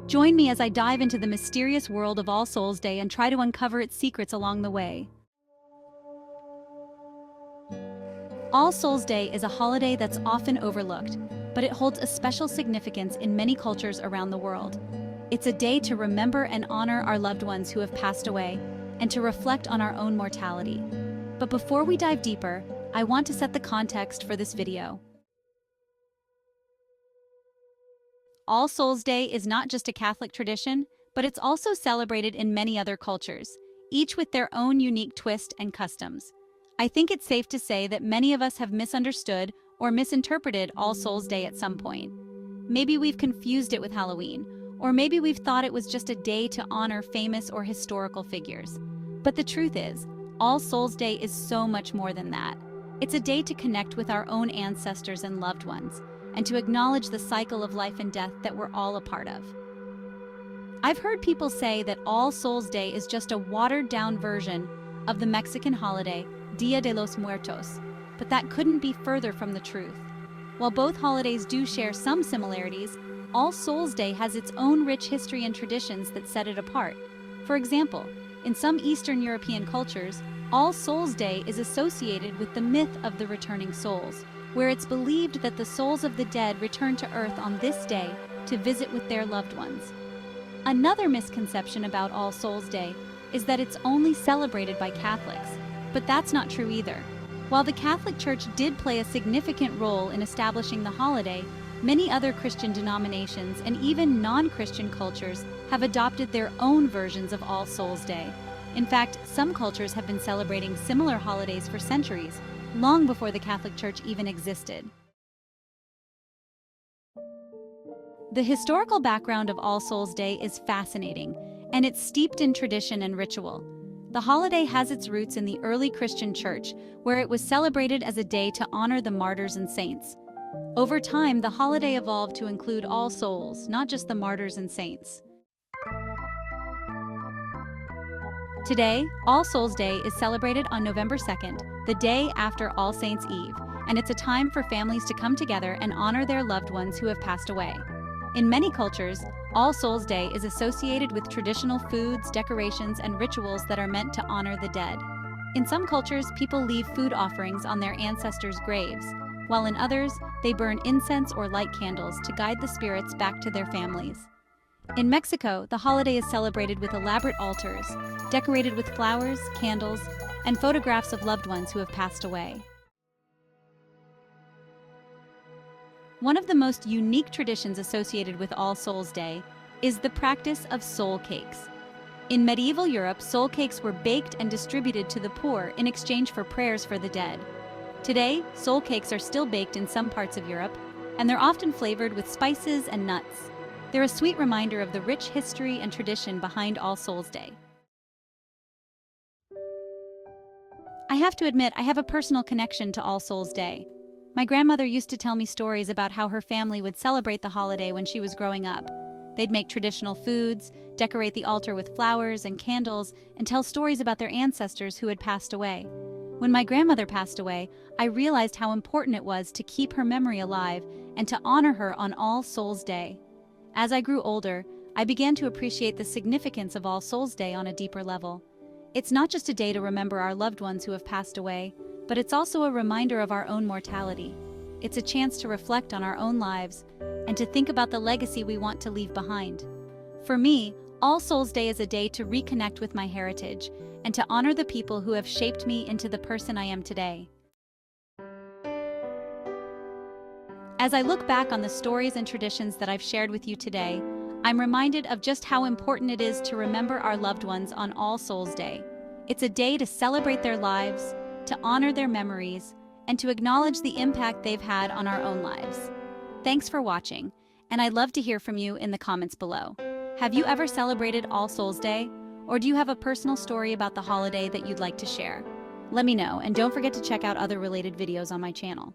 Join me as I dive into the mysterious world of All Souls' Day and try to uncover its secrets along the way. All Souls' Day is a holiday that's often overlooked, but it holds a special significance in many cultures around the world. It's a day to remember and honor our loved ones who have passed away, and to reflect on our own mortality. But before we dive deeper, I want to set the context for this video. All Souls' Day is not just a Catholic tradition, but it's also celebrated in many other cultures, each with their own unique twist and customs. I think it's safe to say that many of us have misunderstood or misinterpreted All Souls' Day at some point. Maybe we've confused it with Halloween, or maybe we've thought it was just a day to honor famous or historical figures. But the truth is, All Souls' Day is so much more than that. It's a day to connect with our own ancestors and loved ones, and to acknowledge the cycle of life and death that we're all a part of. I've heard people say that All Souls' Day is just a watered-down version of the Mexican holiday, Dia de los Muertos, but that couldn't be further from the truth. While both holidays do share some similarities, All Souls' Day has its own rich history and traditions that set it apart. For example, in some Eastern European cultures, All Souls' Day is associated with the myth of the returning souls, where it's believed that the souls of the dead return to Earth on this day to visit with their loved ones. Another misconception about All Souls' Day is that it's only celebrated by Catholics, but that's not true either. While the Catholic Church did play a significant role in establishing the holiday, many other Christian denominations and even non-Christian cultures have adopted their own versions of All Souls' Day. In fact, some cultures have been celebrating similar holidays for centuries, long before the Catholic Church even existed. The historical background of All Souls' Day is fascinating, and it's steeped in tradition and ritual. The holiday has its roots in the early Christian Church, where it was celebrated as a day to honor the martyrs and saints. Over time, the holiday evolved to include all souls, not just the martyrs and saints. Today, All Souls' Day is celebrated on November 2nd, the day after All Saints' Eve, and it's a time for families to come together and honor their loved ones who have passed away. In many cultures, All Souls' Day is associated with traditional foods, decorations, and rituals that are meant to honor the dead. In some cultures, people leave food offerings on their ancestors' graves, while in others, they burn incense or light candles to guide the spirits back to their families. In Mexico, the holiday is celebrated with elaborate altars, decorated with flowers, candles, and photographs of loved ones who have passed away. One of the most unique traditions associated with All Souls' Day is the practice of soul cakes. In medieval Europe, soul cakes were baked and distributed to the poor in exchange for prayers for the dead. Today, soul cakes are still baked in some parts of Europe, and they're often flavored with spices and nuts. They're a sweet reminder of the rich history and tradition behind All Souls' Day. I have to admit, I have a personal connection to All Souls' Day. My grandmother used to tell me stories about how her family would celebrate the holiday when she was growing up. They'd make traditional foods, decorate the altar with flowers and candles, and tell stories about their ancestors who had passed away. When my grandmother passed away, I realized how important it was to keep her memory alive and to honor her on All Souls' Day. As I grew older, I began to appreciate the significance of All Souls' Day on a deeper level. It's not just a day to remember our loved ones who have passed away, but it's also a reminder of our own mortality. It's a chance to reflect on our own lives and to think about the legacy we want to leave behind. For me, All Souls' Day is a day to reconnect with my heritage and to honor the people who have shaped me into the person I am today. As I look back on the stories and traditions that I've shared with you today, I'm reminded of just how important it is to remember our loved ones on All Souls' Day. It's a day to celebrate their lives, to honor their memories, and to acknowledge the impact they've had on our own lives. Thanks for watching, and I'd love to hear from you in the comments below. Have you ever celebrated All Souls' Day? Or do you have a personal story about the holiday that you'd like to share? Let me know, and don't forget to check out other related videos on my channel.